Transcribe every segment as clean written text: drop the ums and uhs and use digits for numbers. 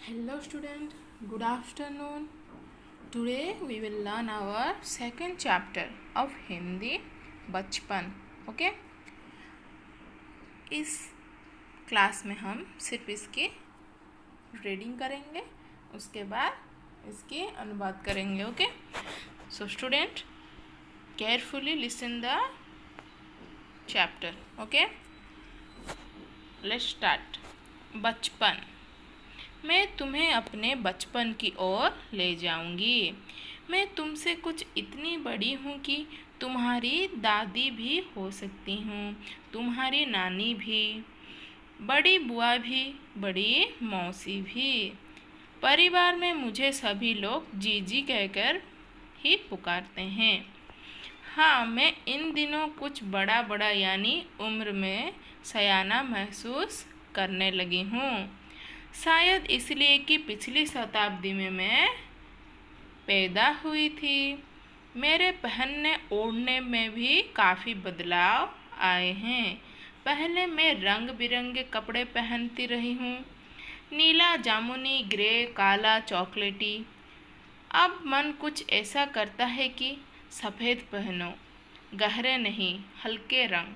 Hello student, good afternoon. Today we will learn our second chapter of Hindi बचपन. Okay? इस class में हम सिर्फ इसकी रीडिंग करेंगे, उसके बाद इसकी अनुवाद करेंगे. Okay? So student carefully listen the chapter. Okay? Let's start. बचपन. मैं तुम्हें अपने बचपन की ओर ले जाऊंगी. मैं तुमसे कुछ इतनी बड़ी हूँ कि तुम्हारी दादी भी हो सकती हूँ, तुम्हारी नानी भी, बड़ी बुआ भी, बड़ी मौसी भी. परिवार में मुझे सभी लोग जीजी कहकर ही पुकारते हैं. हाँ, मैं इन दिनों कुछ बड़ा बड़ा यानी उम्र में सयाना महसूस करने लगी हूँ. शायद इसलिए कि पिछली शताब्दी में मैं पैदा हुई थी. मेरे पहनने ओढ़ने में भी काफ़ी बदलाव आए हैं. पहले मैं रंग बिरंगे कपड़े पहनती रही हूँ, नीला, जामुनी, ग्रे, काला, चॉकलेटी. अब मन कुछ ऐसा करता है कि सफ़ेद पहनो, गहरे नहीं, हल्के रंग.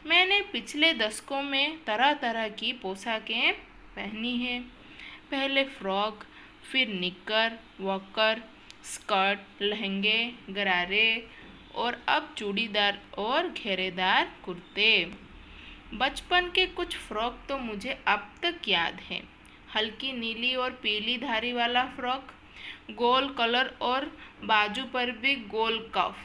मैंने पिछले दशकों में तरह तरह की पोशाकें पहनी है. पहले फ्रॉक, फिर निक्कर, वॉकर, स्कर्ट, लहंगे, गरारे और अब चूड़ीदार और घेरेदार कुर्ते. बचपन के कुछ फ्रॉक तो मुझे अब तक याद है. हल्की नीली और पीली धारी वाला फ्रॉक, गोल कलर और बाजू पर भी गोल कफ.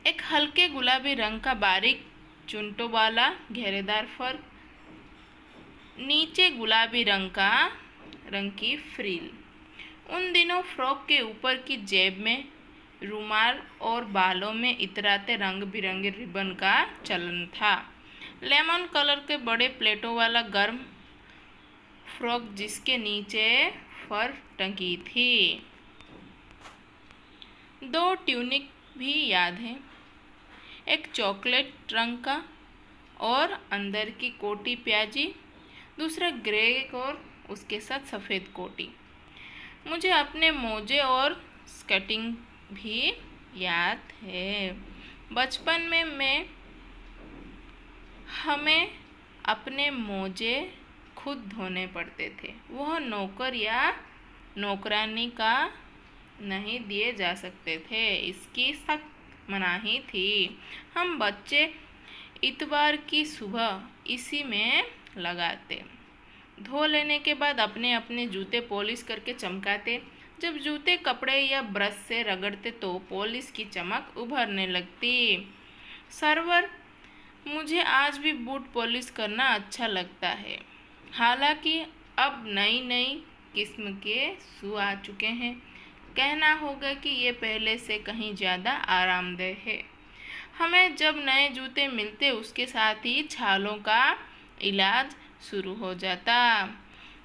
एक हल्के गुलाबी रंग का बारीक चुनटों वाला घेरेदार फ्रॉक, नीचे गुलाबी रंग की फ्रिल. उन दिनों फ्रॉक के ऊपर की जेब में रुमाल और बालों में इतराते रंग बिरंगे रिबन का चलन था. लेमन कलर के बड़े प्लेटों वाला गर्म फ्रॉक जिसके नीचे फर टंगी थी. 2 ट्यूनिक भी याद है, एक चॉकलेट रंग का और अंदर की कोटी प्याजी, दूसरा ग्रे और उसके साथ सफ़ेद कोटी. मुझे अपने मोजे और स्केटिंग भी याद है. बचपन में हमें अपने मोजे खुद धोने पड़ते थे. वह नौकर या नौकरानी का नहीं दिए जा सकते थे, इसकी सख्त मनाही थी. हम बच्चे इतवार की सुबह इसी में लगाते. धो लेने के बाद अपने अपने जूते पॉलिश करके चमकाते. जब जूते कपड़े या ब्रश से रगड़ते तो पॉलिश की चमक उभरने लगती. सर्वर, मुझे आज भी बूट पॉलिश करना अच्छा लगता है. हालांकि अब नई नई किस्म के शू आ चुके हैं. कहना होगा कि ये पहले से कहीं ज़्यादा आरामदेह है. हमें जब नए जूते मिलते उसके साथ ही छालों का इलाज शुरू हो जाता.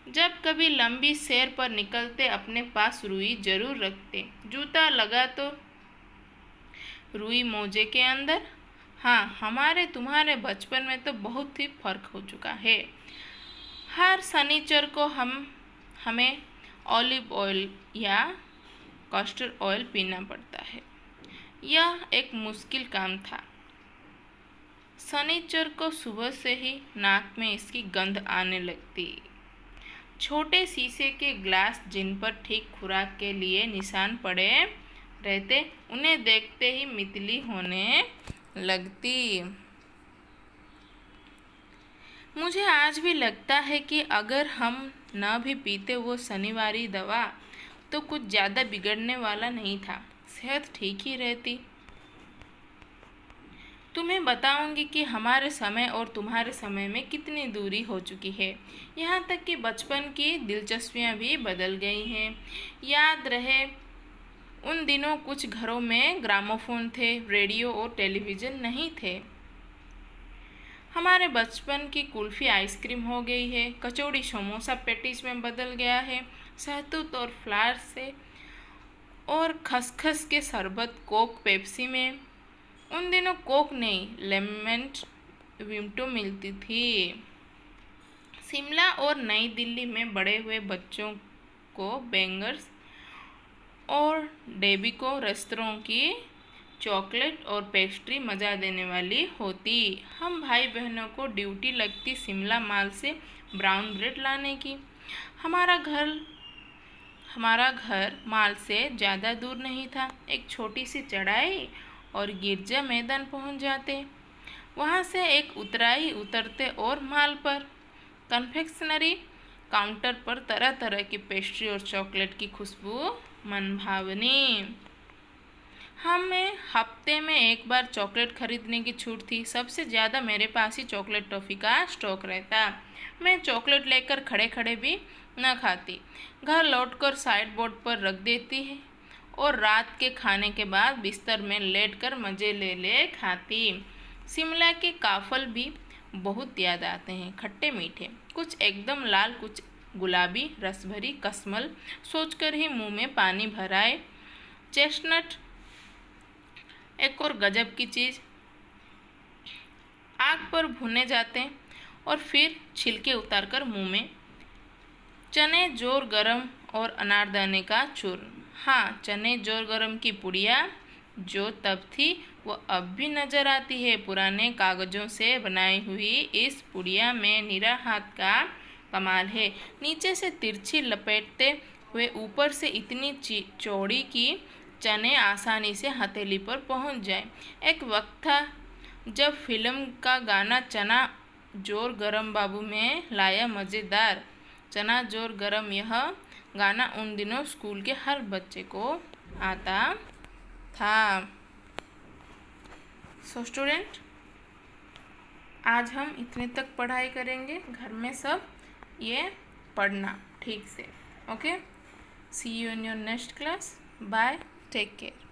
जब कभी लंबी सैर पर निकलते अपने पास रुई जरूर रखते. जूता लगा तो रुई मोजे के अंदर. हाँ, हमारे तुम्हारे बचपन में तो बहुत ही फर्क हो चुका है. हर शनिचर को हमें ऑलिव ऑयल या कस्टर्ड ऑयल पीना पड़ता है. यह एक मुश्किल काम था. शनिचर को सुबह से ही नाक में इसकी गंध आने लगती. छोटे शीशे के ग्लास जिन पर ठीक खुराक के लिए निशान पड़े रहते, उन्हें देखते ही मितली होने लगती. मुझे आज भी लगता है कि अगर हम न भी पीते वो शनिवारी दवा तो कुछ ज़्यादा बिगड़ने वाला नहीं था. सेहत ठीक ही रहती. तुम्हें बताऊंगी कि हमारे समय और तुम्हारे समय में कितनी दूरी हो चुकी है. यहाँ तक कि बचपन की दिलचस्पियाँ भी बदल गई हैं. याद रहे उन दिनों कुछ घरों में ग्रामोफोन थे, रेडियो और टेलीविज़न नहीं थे. हमारे बचपन की कुल्फ़ी आइसक्रीम हो गई है, कचौड़ी समोसा पेटीज में बदल गया है, शहतूत और फ्लावर से और खसखस के शरबत कोक पेप्सी में. उन दिनों कोक नहीं, लेमन विम्टो मिलती थी. शिमला और नई दिल्ली में बड़े हुए बच्चों को बेंगर्स और डेबिको रेस्तरां की चॉकलेट और पेस्ट्री मज़ा देने वाली होती। हम भाई बहनों को ड्यूटी लगती शिमला मॉल से ब्राउन ब्रेड लाने की। हमारा घर मॉल से ज़्यादा दूर नहीं था। एक छोटी सी चढ़ाई और गिरजा मैदान पहुंच जाते। वहां से एक उतराई उतरते और मॉल पर कन्फेक्शनरी काउंटर पर तरह तरह की पेस्ट्री और चॉकलेट की खुशबू मनभावनी। हमें हफ्ते में एक बार चॉकलेट खरीदने की छूट थी। सबसे ज़्यादा मेरे पास ही चॉकलेट टॉफ़ी का स्टॉक रहता। मैं चॉकलेट लेकर खड़े खड़े भी न खाती, घर लौटकर साइड बोर्ड पर रख देती है और रात के खाने के बाद बिस्तर में लेटकर मज़े ले खाती। शिमला के काफल भी बहुत याद आते हैं, खट्टे मीठे, कुछ एकदम लाल, कुछ गुलाबी, रसभरी कसमल सोचकर ही मुंह में पानी भर आए। चेस्टनट एक और गजब की चीज़, आग पर भुने जाते और फिर छिलके उतारकर मुंह में। चने जोर गरम और अनारदाने का चूर्ण। हाँ, चने जोर गरम की पुड़िया जो तब थी वो अब भी नजर आती है। पुराने कागजों से बनाई हुई इस पुड़िया में निरा हाथ का कमाल है। नीचे से तिरछी लपेटते हुए ऊपर से इतनी चौड़ी कि चने आसानी से हथेली पर पहुंच जाए। एक वक्त था जब फिल्म का गाना चना जोर गरम बाबू में लाया मज़ेदार चना जोर गरम, यह गाना उन दिनों स्कूल के हर बच्चे को आता था। सो स्टूडेंट, आज हम इतने तक पढ़ाई करेंगे। घर में सब ये पढ़ना ठीक से। Okay, see you in your next class. Bye, take care.